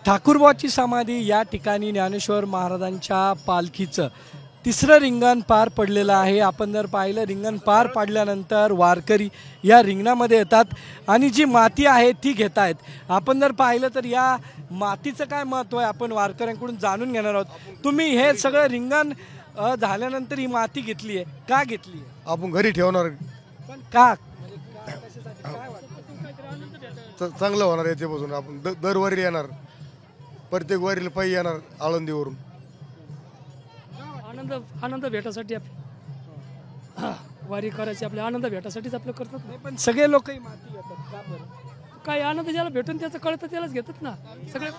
ठाकूरबाची समाधी या ठिकाणी ज्ञानेश्वर महाराजांच्या पालखीचं तिसरं रिंगण पार पडलेलं आहे। आपण जर पाहिलं रिंगण पार पाडल्यानंतर वारकरी या रिंगणामध्ये येतात आणि जी माती आहे ती घेत आहेत। आपण जर पाहिलं तर या मातीचं काय महत्त्व आहे आपण वारकऱ्यांकडून जाणून घेणार आहोत। तुम्ही हे सगळं रिंगण झाल्यानंतर ही माती घेतली आहे, का घेतली आहे? आपण घरी ठेवणार, पण का? चांगलं होणार याच्यापासून। आपण दरवारी येणार, प्रत्येक वारीला पायी येणार आळंदीवरून। आनंद भेटासाठी वारी करायची, आपल्या आनंद भेटासाठीच आपलं करतात नाही, पण सगळे लोक ही माती घेतात का बरं? काय आनंद ज्याला भेटून त्याचं कळतं त्यालाच घेतात ना सगळे।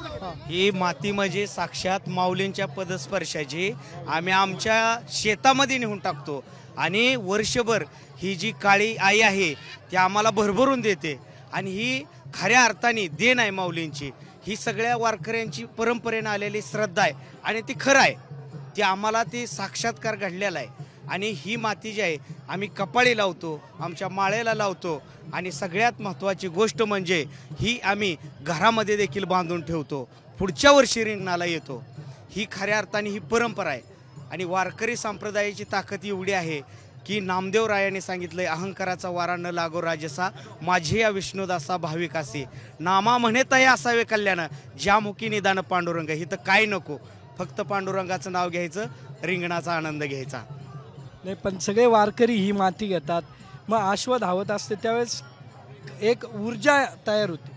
ही माती म्हणजे साक्षात माऊलींच्या पदस्पर्शाची आम्ही आमच्या शेतामध्ये नेऊन टाकतो आणि वर्षभर ही जी काळी आई आहे ती आम्हाला भरभरून देते आणि ही खऱ्या अर्थाने देण आहे माऊलींची। ही सगळ्या वारकऱ्यांची परंपरेने आलेली श्रद्धा आहे आणि ती खरं आहे, ती आम्हाला ती साक्षात्कार घडलेला आहे। आणि ही माती जी आहे आम्ही कपाळी लावतो, आमच्या माळेला लावतो आणि सगळ्यात महत्त्वाची गोष्ट म्हणजे ही आम्ही घरामध्ये देखील बांधून ठेवतो, पुढच्या वर्षी रिंगणाला येतो। ही खऱ्या अर्थाने ही परंपरा आहे आणि वारकरी संप्रदायाची ताकद एवढी आहे की नामदेव रायाने सांगितलंय, अहंकाराचा वारा न लागो राजसा, माझे या विष्णुदासा भाविकासे, नामा म्हणेतही असावे कल्याण, ज्यामुखी निदान पांडुरंग। ही तर काय नको, फक्त पांडुरंगाचं नाव घ्यायचं, रिंगणाचा आनंद घ्यायचा। नाही, पण सगळे वारकरी ही माती घेतात, मग आश्व धावत असते त्यावेळेस एक ऊर्जा तयार होते।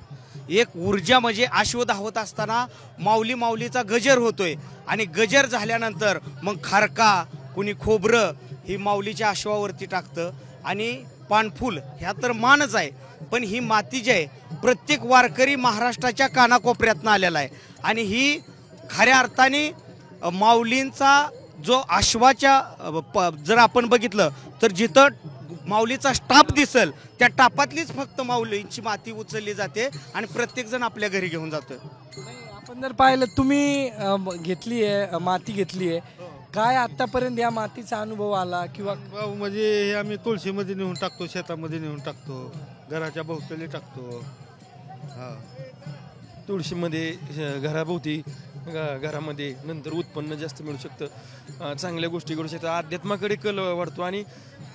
एक ऊर्जा म्हणजे अश्व धावत असताना माऊली माऊलीचा गजर होतोय आणि गजर झाल्यानंतर मग खारका, कुणी खोबरं ही माऊलीच्या अश्वावरती टाकतं आणि पानफूल ह्या तर मानच आहे, पण ही माती जी आहे प्रत्येक वारकरी महाराष्ट्राच्या कानाकोपऱ्यातनं आलेला आहे आणि ही खऱ्या अर्थाने माऊलींचा जो अश्वाच्या जर आपण बघितलं तर जिथं माऊलीचा टाप दिसल त्या टापातलीच फक्त माऊलींची माती उचलली जाते आणि प्रत्येकजण आपल्या घरी घेऊन जातो। आपण जर पाहिलं तुम्ही घेतली आहे माती घेतली आहे, काय आतापर्यंत या मातीचा अनुभव आला किंवा म्हणजे हे आम्ही तुळशीमध्ये नेऊन टाकतो, शेतामध्ये नेऊन टाकतो, घराच्या भोवताली टाकतो। हा, तुळशीमध्ये घराभोवती घरामध्ये नंतर उत्पन्न जास्त मिळू शकतं, चांगल्या गोष्टी घडू शकतात, अध्यात्माकडे कल वाढतो आणि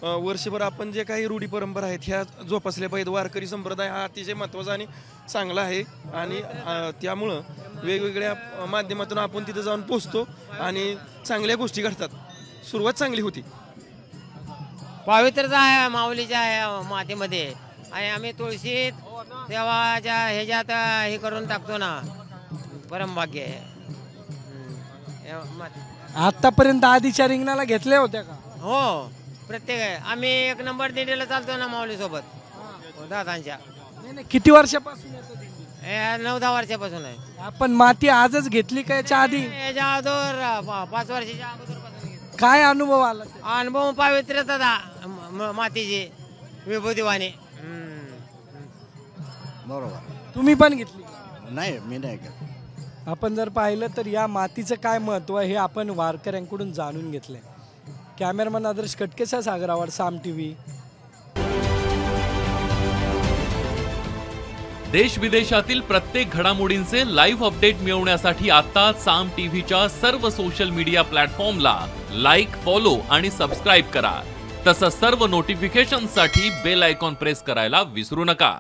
वर्षभर आपण जे काही रूढी परंपरा आहेत ह्या जोपासल्या पाहिजेत। वारकरी संप्रदाय हा अतिशय महत्त्वाचा आणि चांगला आहे आणि त्यामुळं वेगवेगळ्या माध्यमातून आपण तिथं जाऊन पोचतो आणि चांगल्या गोष्टी घडतात, सुरुवात चांगली होती। पवित्रता आहे माऊलीच्या मातीमध्ये आणि आम्ही तुळशीत देवाच्या ह्याच्यात हे करून टाकतो ना, परमभाग्य आहे। आतापर्यंत आधीच्या रिंगणाला घेतल्या होत्या का? हो, प्रत्येक आम्ही 1 नंबर दिंडीला चालतो ना माऊली सोबत दादांच्या। नाही, किती वर्षापासून येतो दिंडी? 9-10 वर्षापासून आहे। आपण माती आजच घेतली का याच्या आधी? याच्या अगोदर 5 वर्षाच्या अगोदर। काय अनुभव आला? अनुभव पवित्रता मातीची विभूतीवाणी। बरोबर। तुम्ही पण घेतली? नाही, मी नाही घेत। आपण जर पाहिलं तर या मातीचं काय महत्त्व हे आपण वारकऱ्यांकडून जाणून घेतलंय। कॅमेरामन आदर्श कटकेचा सागरावर, साम टीव्ही। देश विदेशातील प्रत्येक घडामोडींचे लाईव्ह अपडेट मिळवण्यासाठी आता साम टीव्हीच्या सर्व सोशल मीडिया प्लॅटफॉर्मला लाईक, फॉलो आणि सबस्क्राईब करा। तसंच सर्व नोटिफिकेशनसाठी बेल आयकॉन प्रेस करायला विसरू नका।